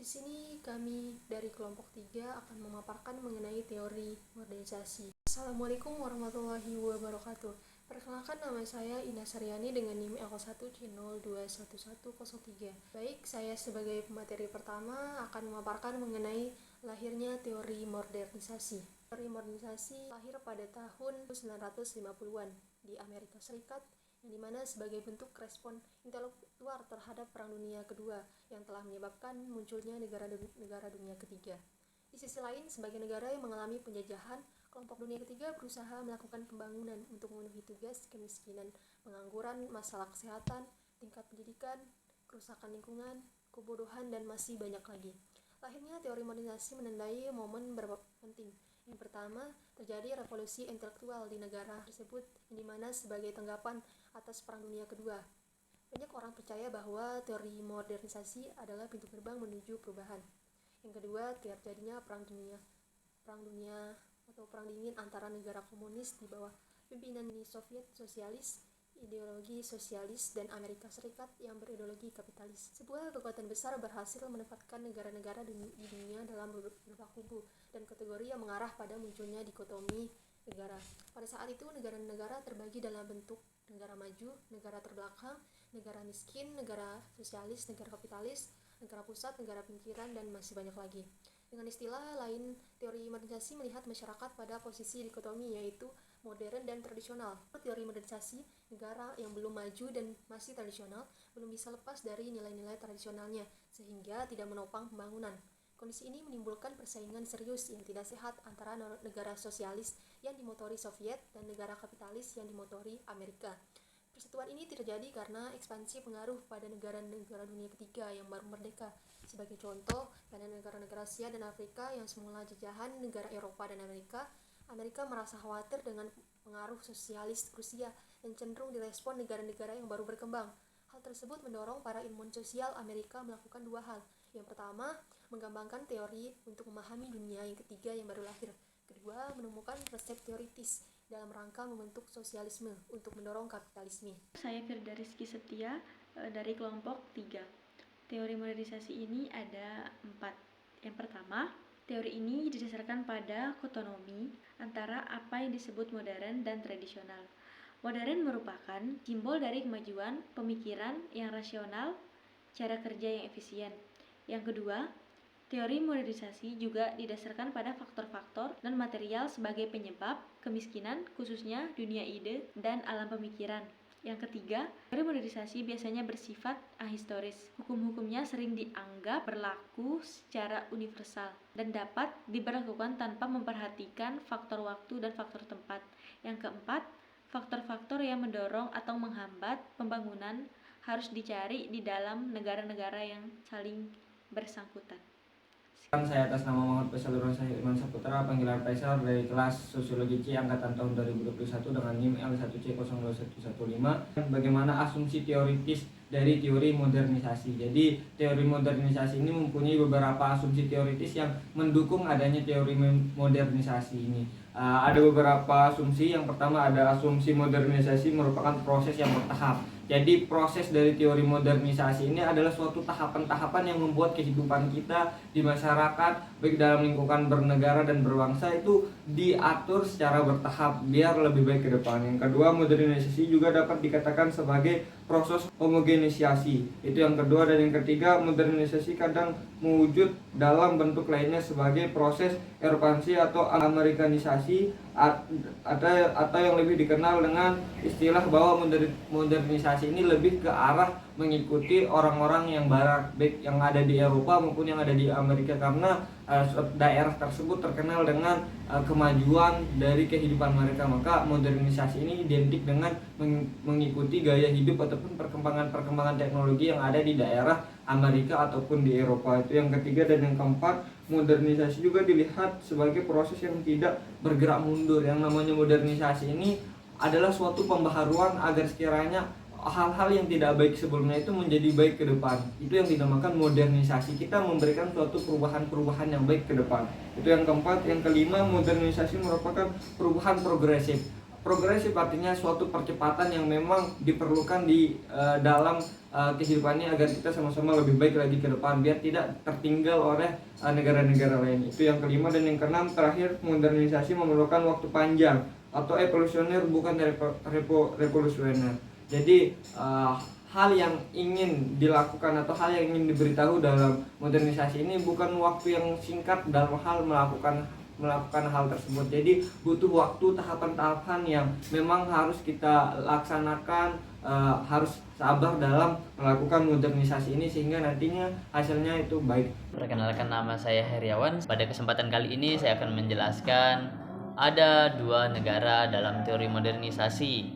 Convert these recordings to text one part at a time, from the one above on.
Di sini kami dari kelompok 3 akan memaparkan mengenai teori modernisasi. Assalamualaikum warahmatullahi wabarakatuh. Perkenalkan, nama saya Ina Saryani dengan NIM L1C021103. Baik, saya sebagai pemateri pertama akan memaparkan mengenai lahirnya teori modernisasi. Teori modernisasi lahir pada tahun 1950-an di Amerika Serikat, yang dimana sebagai bentuk respon intelektual terhadap Perang Dunia Kedua yang telah menyebabkan munculnya negara dunia ketiga. Di sisi lain, sebagai negara yang mengalami penjajahan, kelompok dunia ketiga berusaha melakukan pembangunan untuk memenuhi tugas kemiskinan, pengangguran, masalah kesehatan, tingkat pendidikan, kerusakan lingkungan, kebodohan, dan masih banyak lagi. Lahirnya teori modernisasi menandai momen beberapa penting. Yang pertama, terjadi revolusi intelektual di negara tersebut, yang dimana sebagai tanggapan atas Perang Dunia Kedua. Banyak orang percaya bahwa teori modernisasi adalah pintu gerbang menuju perubahan. Yang kedua, terjadinya perang dunia atau perang dingin antara negara komunis di bawah pimpinan Uni Soviet sosialis, ideologi sosialis, dan Amerika Serikat yang berideologi kapitalis. Sebuah kekuatan besar berhasil menempatkan negara-negara di dunia dalam beberapa kubu dan kategori yang mengarah pada munculnya dikotomi negara. Pada saat itu, negara-negara terbagi dalam bentuk negara maju, negara terbelakang, negara miskin, negara sosialis, negara kapitalis, negara pusat, negara pinggiran, dan masih banyak lagi. Dengan istilah lain, teori modernisasi melihat masyarakat pada posisi dikotomi, yaitu modern dan tradisional. Teori modernisasi, negara yang belum maju dan masih tradisional belum bisa lepas dari nilai-nilai tradisionalnya, sehingga tidak menopang pembangunan. Kondisi ini menimbulkan persaingan serius yang tidak sehat antara negara sosialis yang dimotori Soviet dan negara kapitalis yang dimotori Amerika. Persatuan ini terjadi karena ekspansi pengaruh pada negara-negara dunia ketiga yang baru merdeka. Sebagai contoh, pada negara-negara Asia dan Afrika yang semula jajahan negara Eropa dan Amerika, Amerika merasa khawatir dengan pengaruh sosialis Rusia dan cenderung direspon negara-negara yang baru berkembang. Hal tersebut mendorong para ilmuwan sosial Amerika melakukan dua hal. Yang pertama, mengembangkan teori untuk memahami dunia yang ketiga yang baru lahir. Kedua, menemukan resep teoritis dalam rangka membentuk sosialisme untuk mendorong kapitalisme. Saya Firda Rizky Setia dari kelompok 3. Teori modernisasi ini ada 4. Yang pertama, teori ini didasarkan pada kotonomi antara apa yang disebut modern dan tradisional. Modern merupakan simbol dari kemajuan pemikiran yang rasional, cara kerja yang efisien. Yang kedua, teori modernisasi juga didasarkan pada faktor-faktor non-material sebagai penyebab kemiskinan, khususnya dunia ide dan alam pemikiran. Yang ketiga, teori modernisasi biasanya bersifat ahistoris. Hukum-hukumnya sering dianggap berlaku secara universal dan dapat diberlakukan tanpa memperhatikan faktor waktu dan faktor tempat. Yang keempat, faktor-faktor yang mendorong atau menghambat pembangunan harus dicari di dalam negara-negara yang saling bersangkutan. Saya atas nama Muhammad Faisal Rosa Iman Saputra, panggilan Faisal dari kelas Sosiologi C angkatan tahun 2021 dengan NIM L1C02115. Bagaimana asumsi teoritis dari teori modernisasi. Jadi teori modernisasi ini mempunyai beberapa asumsi teoritis yang mendukung adanya teori modernisasi ini. Ada beberapa asumsi. Yang pertama, ada asumsi modernisasi merupakan proses yang bertahap. Jadi proses dari teori modernisasi ini adalah suatu tahapan-tahapan yang membuat kehidupan kita di masyarakat, baik dalam lingkungan bernegara dan berbangsa, itu diatur secara bertahap biar lebih baik ke depan. Yang kedua, modernisasi juga dapat dikatakan sebagai proses homogenisasi. Itu yang kedua. Dan yang ketiga, modernisasi kadang mewujud dalam bentuk lainnya sebagai proses eropansi atau amerikanisasi, atau yang lebih dikenal dengan istilah bahwa modernisasi ini lebih ke arah mengikuti orang-orang yang barat, baik yang ada di Eropa maupun yang ada di Amerika, karena daerah tersebut terkenal dengan kemajuan dari kehidupan mereka. Maka modernisasi ini identik dengan mengikuti gaya hidup ataupun perkembangan teknologi yang ada di daerah Amerika ataupun di Eropa. Itu yang ketiga. Dan yang keempat, modernisasi juga dilihat sebagai proses yang tidak bergerak mundur. Yang namanya modernisasi ini adalah suatu pembaharuan agar sekiranya hal-hal yang tidak baik sebelumnya itu menjadi baik ke depan. Itu yang dinamakan modernisasi. Kita memberikan suatu perubahan-perubahan yang baik ke depan. Itu yang keempat. Yang kelima, modernisasi merupakan perubahan progresif. progresif artinya suatu percepatan yang memang diperlukan di dalam kehidupannya agar kita sama-sama lebih baik lagi ke depan biar tidak tertinggal oleh negara-negara lain. Itu yang kelima. Dan yang keenam, terakhir, modernisasi memerlukan waktu panjang atau evolusioner bukan revolusioner. Jadi hal yang ingin dilakukan atau hal yang ingin diberitahu dalam modernisasi ini bukan waktu yang singkat dalam hal melakukan hal tersebut. Jadi butuh waktu, tahapan-tahapan yang memang harus kita laksanakan, harus sabar dalam melakukan modernisasi ini sehingga nantinya hasilnya itu baik. Perkenalkan, nama saya Heriawan. Pada kesempatan kali ini saya akan menjelaskan ada dua negara dalam teori modernisasi,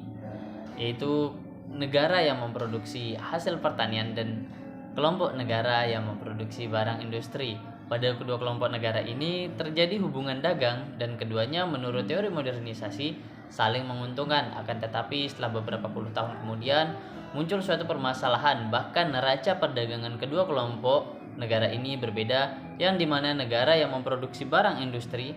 yaitu negara yang memproduksi hasil pertanian dan kelompok negara yang memproduksi barang industri. Pada kedua kelompok negara ini terjadi hubungan dagang dan keduanya menurut teori modernisasi saling menguntungkan. Akan tetapi setelah beberapa puluh tahun kemudian muncul suatu permasalahan, bahkan neraca perdagangan kedua kelompok negara ini berbeda, yang dimana negara yang memproduksi barang industri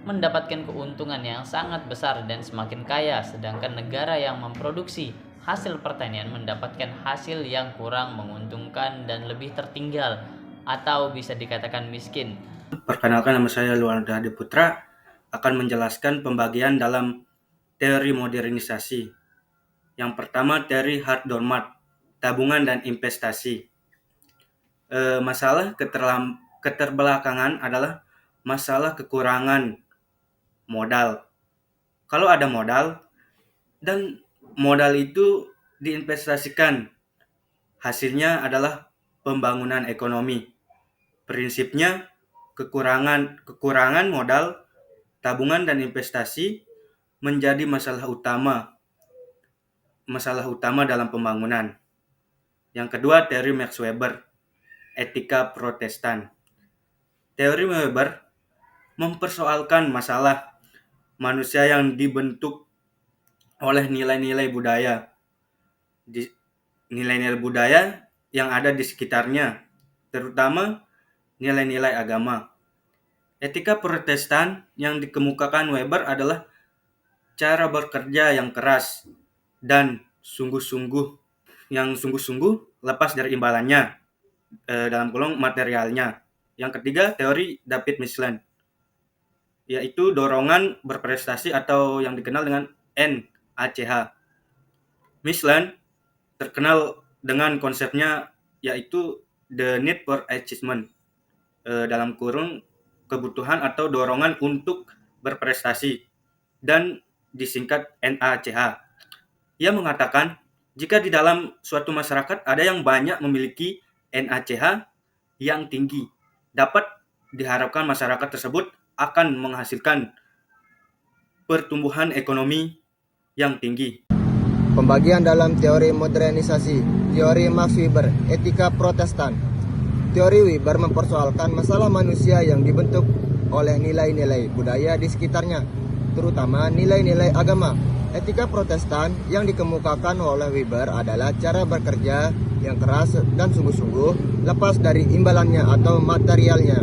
mendapatkan keuntungan yang sangat besar dan semakin kaya, sedangkan negara yang memproduksi hasil pertanian mendapatkan hasil yang kurang menguntungkan dan lebih tertinggal, atau bisa dikatakan miskin. Perkenalkan, nama saya Luarda Putra, akan menjelaskan pembagian dalam teori modernisasi. Yang pertama, teori Hart-Dormat, tabungan dan investasi. Masalah keterbelakangan adalah masalah kekurangan modal. Kalau ada modal dan modal itu diinvestasikan, hasilnya adalah pembangunan ekonomi. Prinsipnya kekurangan modal, tabungan dan investasi menjadi masalah utama dalam pembangunan. Yang kedua, teori Max Weber, etika Protestan. Teori Weber mempersoalkan masalah manusia yang dibentuk oleh nilai-nilai budaya. Nilai-nilai budaya yang ada di sekitarnya, terutama nilai-nilai agama. Etika Protestan yang dikemukakan Weber adalah cara bekerja yang keras dan sungguh-sungguh lepas dari imbalannya, dalam kolom materialnya. Yang ketiga, teori David Mislen, yaitu dorongan berprestasi atau yang dikenal dengan NACH. Mislen terkenal dengan konsepnya yaitu the need for achievement, dalam kurung kebutuhan atau dorongan untuk berprestasi, dan disingkat NACH. Ia mengatakan jika di dalam suatu masyarakat ada yang banyak memiliki NACH yang tinggi, dapat diharapkan masyarakat tersebut akan menghasilkan pertumbuhan ekonomi yang tinggi. Pembagian dalam teori modernisasi. Teori Max Weber, etika Protestan. Teori Weber mempersoalkan masalah manusia yang dibentuk oleh nilai-nilai budaya di sekitarnya, terutama nilai-nilai agama. Etika Protestan yang dikemukakan oleh Weber adalah cara bekerja yang keras dan sungguh-sungguh lepas dari imbalannya atau materialnya.